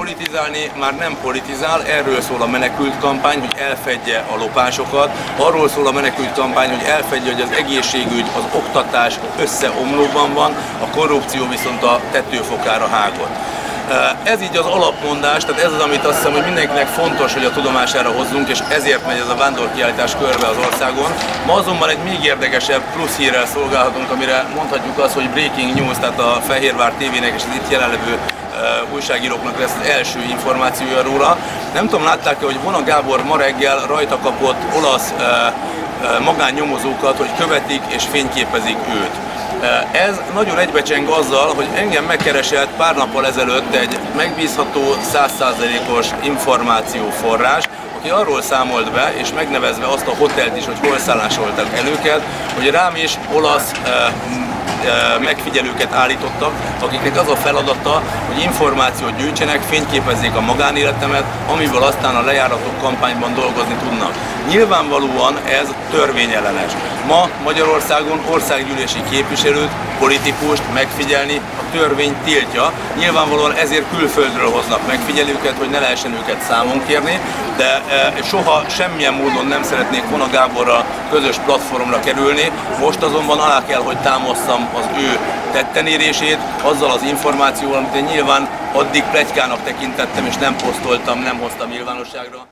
politizálni már nem politizál, erről szól a menekült kampány, hogy elfedje a lopásokat, arról szól a menekült kampány, hogy elfedje, hogy az egészségügy, az oktatás összeomlóban van, a korrupció viszont a tetőfokára hágott. Ez így az alapmondás, tehát ez az, amit azt hiszem, hogy mindenkinek fontos, hogy a tudomására hozzunk, és ezért megy ez a vándorkiállítás körbe az országon. Ma azonban egy még érdekesebb plusz hírrel szolgálhatunk, amire mondhatjuk azt, hogy breaking news, tehát a Fehérvár TV-nek és az itt jelenlevő újságíróknak lesz az első információja róla. Nem tudom, látták-e, hogy Vona Gábor ma reggel rajta kapott olasz magánnyomozókat, hogy követik és fényképezik őt. Ez nagyon egybecseng azzal, hogy engem megkeresett pár nappal ezelőtt egy megbízható, 100%-os információforrás, aki arról számolt be, és megnevezve azt a hotelt is, hogy hol szállásoltak el őket, hogy rám is olasz megfigyelőket állítottak, akiknek az a feladata, hogy információt gyűjtsenek, fényképezzék a magánéletemet, amiből aztán a lejáratok kampányban dolgozni tudnak. Nyilvánvalóan ez törvényellenes. Ma Magyarországon országgyűlési képviselőt, politikust megfigyelni a törvény tiltja. Nyilvánvalóan ezért külföldről hoznak megfigyelőket, hogy ne lehessen őket számon kérni, de soha semmilyen módon nem szeretnék Vona Gáborral közös platformra kerülni. Most azonban alá kell, hogy támasszam az ő tettenérését azzal az információval, amit én nyilván addig pletykának tekintettem és nem posztoltam, nem hoztam nyilvánosságra.